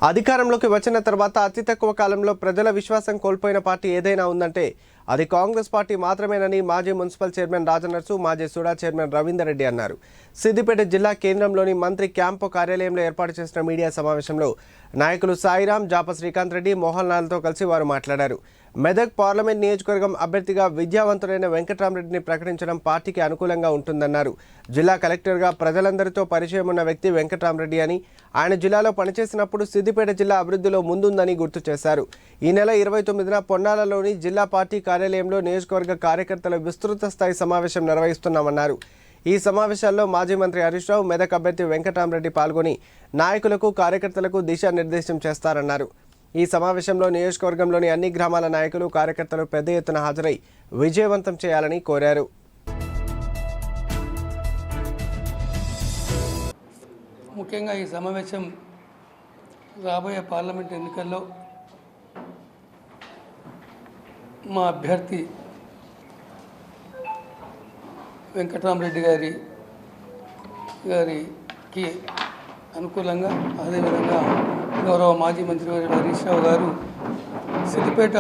అధికారంలోకి వచ్చిన తర్వాత అతి తక్కువ కాలంలో ప్రజల విశ్వాసం కోల్పోయిన పార్టీ ఏదైనా ఉందంటే అది కాంగ్రెస్ పార్టీ మాత్రమేనని మాజీ మున్సిపల్ చైర్మన్ రాజనర్సు, మాజీ సుడా చైర్మన్ రవీందర్ రెడ్డి అన్నారు. సిద్దిపేట జిల్లా కేంద్రంలోని మంత్రి క్యాంపు కార్యాలయంలో ఏర్పాటు చేసిన మీడియా సమావేశంలో నాయకులు సాయిరాం, జాప శ్రీకాంత్ రెడ్డి, మోహన్ లాల్తో కలిసి వారు మాట్లాడారు. మెదక్ పార్లమెంట్ నియోజకవర్గం అభ్యర్థిగా విద్యావంతులైన వెంకట్రామరెడ్డిని ప్రకటించడం పార్టీకి అనుకూలంగా ఉంటుందన్నారు. జిల్లా కలెక్టర్గా ప్రజలందరితో పరిచయం ఉన్న వ్యక్తి వెంకట్రామరెడ్డి అని, ఆయన జిల్లాలో పనిచేసినప్పుడు సిద్దిపేట జిల్లా అభివృద్ధిలో ముందుందని గుర్తు చేశారు. ఈ నెల 29న పొన్నాలలోని జిల్లా పార్టీ కార్యాలయంలో నియోజకవర్గ కార్యకర్తల విస్తృత స్థాయి సమావేశం నిర్వహిస్తున్నామన్నారు. ఈ సమావేశాల్లో మాజీ మంత్రి హరీష్ రావు, మెదక్ అభ్యర్థి వెంకట్రామరెడ్డి పాల్గొని నాయకులకు, కార్యకర్తలకు దిశానిర్దేశం చేస్తారన్నారు. ఈ సమావేశంలో నియోజకవర్గంలోని అన్ని గ్రామాల నాయకులు, కార్యకర్తలు పెద్ద ఎత్తున హాజరై విజయవంతం చేయాలని కోరారు. ముఖ్యంగా ఈ సమావేశం రాబోయే పార్లమెంట్ ఎన్నికల్లో మా అభ్యర్థి వెంకట్రామరెడ్డి గారికి అనుకూలంగా, అదేవిధంగా గౌరవ మాజీ మంత్రి హరీష్ రావు గారు సిద్దిపేట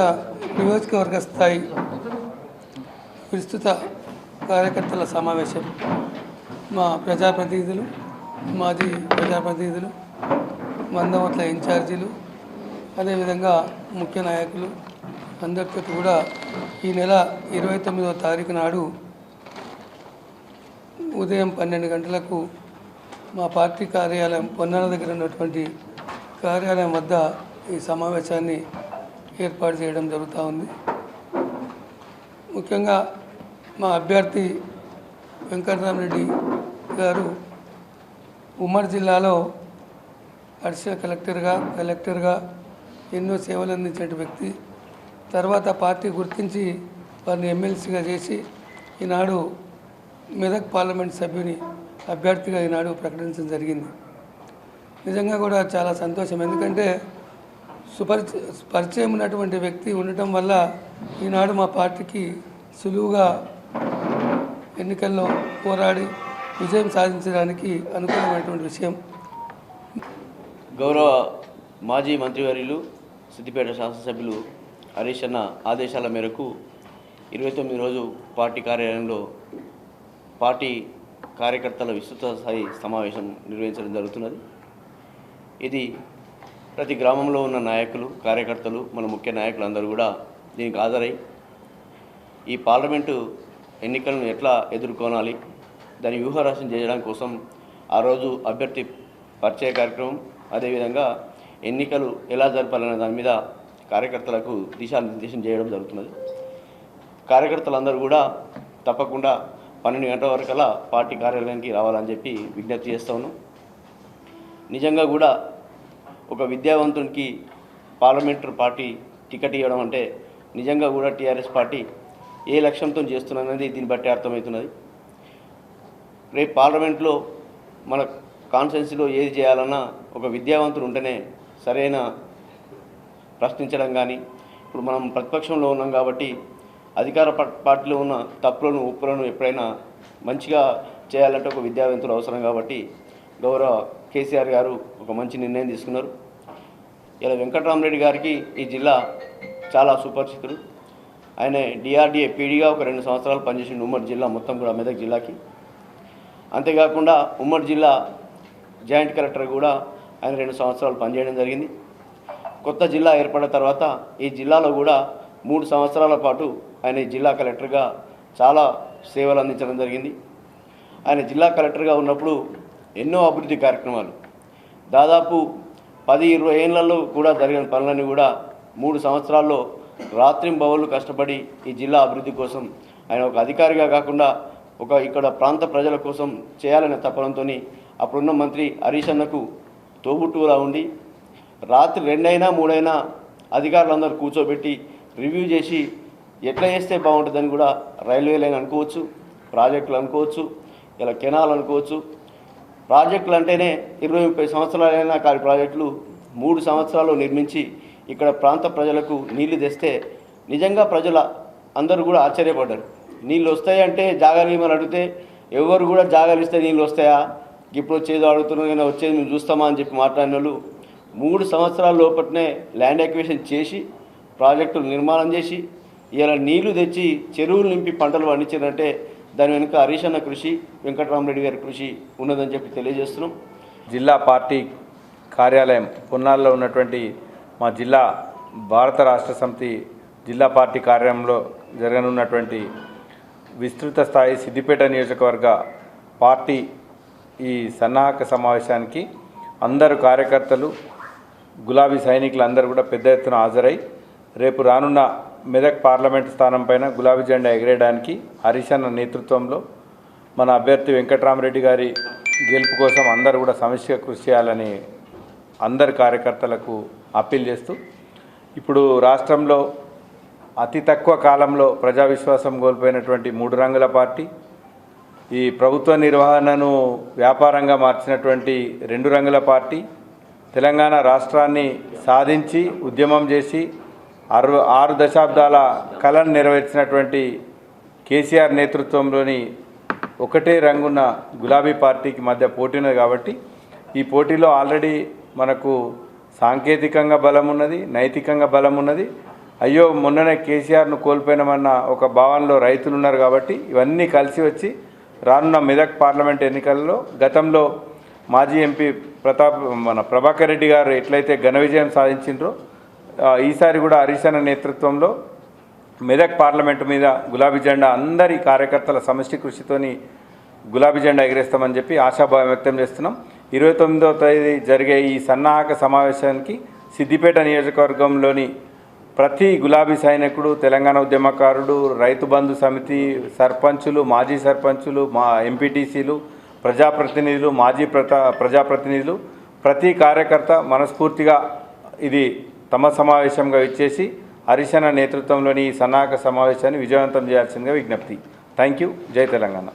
నియోజకవర్గ స్థాయి విస్తృత కార్యకర్తల సమావేశం, మా ప్రజాప్రతినిధులు, మాజీ ప్రజాప్రతినిధులు, మందమట్ల ఇన్ఛార్జీలు, అదేవిధంగా ముఖ్య నాయకులు అందరితో కూడా ఈ నెల 29వ తారీఖు నాడు ఉదయం 12 గంటలకు మా పార్టీ కార్యాలయం పొన్నాల దగ్గర ఉన్నటువంటి కార్యాలయం వద్ద ఈ సమావేశాన్ని ఏర్పాటు చేయడం జరుగుతూ ఉంది. ముఖ్యంగా మా అభ్యర్థి వెంకట్రామరెడ్డి గారు ఉమ్మడి జిల్లాలో అడిషనల్ కలెక్టర్గా ఎన్నో సేవలు అందించిన వ్యక్తి. తర్వాత పార్టీ గుర్తించి వారిని ఎమ్మెల్సీగా చేసి ఈనాడు మెదక్ పార్లమెంట్ సభ్యుని అభ్యర్థిగా ఈనాడు ప్రకటించడం జరిగింది. నిజంగా కూడా చాలా సంతోషం. ఎందుకంటే పరిచయం ఉన్నటువంటి వ్యక్తి ఉండటం వల్ల ఈనాడు మా పార్టీకి సులువుగా ఎన్నికల్లో పోరాడి విజయం సాధించడానికి అనుకూలమైనటువంటి విషయం. గౌరవ మాజీ మంత్రివర్యులు, సిద్దిపేట శాసనసభ్యులు హరీష్ అన్న ఆదేశాల మేరకు 29 రోజు పార్టీ కార్యాలయంలో పార్టీ కార్యకర్తల విస్తృత స్థాయి సమావేశం నిర్వహించడం జరుగుతున్నది. ఇది ప్రతి గ్రామంలో ఉన్న నాయకులు, కార్యకర్తలు, మన ముఖ్య నాయకులు అందరూ కూడా దీనికి హాజరై ఈ పార్లమెంటు ఎన్నికలను ఎట్లా ఎదుర్కొనాలి, దాని వ్యూహరచన చేయడం కోసం ఆ రోజు అభ్యర్థి పరిచయ కార్యక్రమం, అదేవిధంగా ఎన్నికలు ఎలా జరపాలనే దాని మీద కార్యకర్తలకు దిశానిర్దేశం చేయడం జరుగుతున్నది. కార్యకర్తలందరూ కూడా తప్పకుండా 12 గంటల వరకల్లా పార్టీ కార్యాలయానికి రావాలని చెప్పి విజ్ఞప్తి చేస్తూ ఉన్నాం. నిజంగా కూడా ఒక విద్యావంతునికి పార్లమెంటరీ పార్టీ టికెట్ ఇవ్వడం అంటే నిజంగా కూడా టీఆర్ఎస్ పార్టీ ఏ లక్ష్యంతో చేస్తున్నది దీన్ని బట్టి అర్థమవుతున్నది. రేపు పార్లమెంట్లో మన కాన్స్టిట్యున్సీలో ఏది చేయాలన్నా ఒక విద్యావంతుడు ఉంటేనే సరైన ప్రశ్నించడం కానీ, ఇప్పుడు మనం ప్రతిపక్షంలో ఉన్నాం కాబట్టి అధికార పార్టీలో ఉన్న తప్పులను, ఉప్పులను ఎప్పుడైనా మంచిగా చేయాలంటే ఒక విద్యావంతులు అవసరం. కాబట్టి గౌరవ కేసీఆర్ గారు ఒక మంచి నిర్ణయం తీసుకున్నారు. ఇలా వెంకట్రామరెడ్డి గారికి ఈ జిల్లా చాలా సుపరిచితుడు. ఆయన డిఆర్డీఏ పీడీగా ఒక 2 సంవత్సరాలు పనిచేసిండు ఉమ్మడి జిల్లా మొత్తం కూడా, మెదక్ జిల్లాకి. అంతేకాకుండా ఉమ్మడి జిల్లా జాయింట్ కలెక్టర్ కూడా ఆయన 2 సంవత్సరాలు పనిచేయడం జరిగింది. కొత్త జిల్లా ఏర్పడిన తర్వాత ఈ జిల్లాలో కూడా 3 సంవత్సరాల పాటు ఆయన జిల్లా కలెక్టర్గా చాలా సేవలు అందించడం జరిగింది. ఆయన జిల్లా కలెక్టర్గా ఉన్నప్పుడు ఎన్నో అభివృద్ధి కార్యక్రమాలు, దాదాపు 10-20 ఏళ్లలో కూడా జరిగిన పనులన్నీ కూడా 3 సంవత్సరాల్లో రాత్రింబవళ్ళు కష్టపడి ఈ జిల్లా అభివృద్ధి కోసం ఆయన ఒక అధికారిగా కాకుండా ఇక్కడ ప్రాంత ప్రజల కోసం చేయాలనే తపనంతో అప్పుడున్న మంత్రి హరీష్ అన్నకు తోబుట్టువులా ఉండి రాత్రి 2 అయినా 3 అయినా అధికారులందరూ కూర్చోబెట్టి రివ్యూ చేసి ఎట్లా చేస్తే బాగుంటుందని కూడా రైల్వే లైన్ అనుకోవచ్చు, ప్రాజెక్టులు అనుకోవచ్చు, ఇలా కెనాల్ అనుకోవచ్చు. ప్రాజెక్టులు అంటేనే 20-30 సంవత్సరాలైనా కాని ప్రాజెక్టులు 3 సంవత్సరాలు నిర్మించి ఇక్కడ ప్రాంత ప్రజలకు నీళ్లు తెస్తే నిజంగా ప్రజల అందరూ కూడా ఆశ్చర్యపడ్డారు. నీళ్ళు వస్తాయంటే జాగాలు ఇవ్వమని అడిగితే ఎవరు కూడా జాగాలు ఇస్తే నీళ్ళు వస్తాయా, ఇప్పుడు వచ్చేదో అడుగుతున్నా, వచ్చేది మేము చూస్తామా అని చెప్పి మాట్లాడిన వాళ్ళు 3 సంవత్సరాల లోపలనే ల్యాండ్ అక్విజిషన్ చేసి ప్రాజెక్టులు నిర్మాణం చేసి ఇలా నీళ్లు తెచ్చి చెరువులు నింపి పంటలు పండించారంటే దాని వెనుక హరీష్ అన్న కృషి, వెంకటరామరెడ్డి గారి కృషి ఉన్నదని చెప్పి తెలియజేస్తున్నాం. జిల్లా పార్టీ కార్యాలయం పొన్నాల్లో ఉన్నటువంటి మా జిల్లా భారత రాష్ట్ర సమితి జిల్లా పార్టీ కార్యాలయంలో జరగనున్నటువంటి విస్తృత స్థాయి సిద్దిపేట నియోజకవర్గ పార్టీ ఈ సన్నాహక సమావేశానికి అందరు కార్యకర్తలు, గులాబీ సైనికులు అందరూ కూడా పెద్ద ఎత్తున హాజరై రేపు రానున్న మెదక్ పార్లమెంట్ స్థానం పైన గులాబీ జెండా ఎగిరేయడానికి హరీష్ అన్న నేతృత్వంలో మన అభ్యర్థి వెంకటరామరెడ్డి గారి గెలుపు కోసం అందరూ కూడా సమిష్టిగా కృషి చేయాలని అందరి కార్యకర్తలకు అప్పీల్ చేస్తూ, ఇప్పుడు రాష్ట్రంలో అతి తక్కువ కాలంలో ప్రజా విశ్వాసం కోల్పోయినటువంటి 3 రంగుల పార్టీ, ఈ ప్రభుత్వ నిర్వహణను వ్యాపారంగా మార్చినటువంటి 2 రంగుల పార్టీ, తెలంగాణ రాష్ట్రాన్ని సాధించి ఉద్యమం చేసి 6 దశాబ్దాల కళను నెరవేర్చినటువంటి కేసీఆర్ నేతృత్వంలోని ఒకటే రంగున్న గులాబీ పార్టీకి మధ్య పోటీ ఉన్నది. కాబట్టి ఈ పోటీలో ఆల్రెడీ మనకు సాంకేతికంగా బలం ఉన్నది, నైతికంగా బలం ఉన్నది. అయ్యో మొన్ననే కేసీఆర్ను కోల్పోయినామన్న ఒక భావనలో రైతులు ఉన్నారు. కాబట్టి ఇవన్నీ కలిసి వచ్చి రానున్న మెదక్ పార్లమెంట్ ఎన్నికల్లో గతంలో మాజీ ఎంపీ ప్రభాకర్ రెడ్డి గారు ఎట్లయితే ఘన విజయం సాధించిండ్రో ఈసారి కూడా హరీష్ అన్న నేతృత్వంలో మెదక్ పార్లమెంటు మీద గులాబీ జెండా అందరి కార్యకర్తల సమిష్టి కృషితోని గులాబీ జెండా ఎగిరేస్తామని చెప్పి ఆశాభావం వ్యక్తం చేస్తున్నాం. 29వ తేదీ జరిగే ఈ సన్నాహక సమావేశానికి సిద్దిపేట నియోజకవర్గంలోని ప్రతి గులాబీ సైనికుడు, తెలంగాణ ఉద్యమకారుడు, రైతు బంధు సమితి సర్పంచులు, మాజీ సర్పంచులు, మా ఎంపీటీసీలు, ప్రజాప్రతినిధులు, మాజీ ప్రజాప్రతినిధులు, ప్రతి కార్యకర్త మనస్ఫూర్తిగా ఇది తమ సమావేశంగా ఇచ్చేసి హరీష్ అన్న నేతృత్వంలోని ఈ సన్నాహక సమావేశాన్ని విజయవంతం చేయాల్సిందిగా విజ్ఞప్తి. Thank you. జై తెలంగాణ.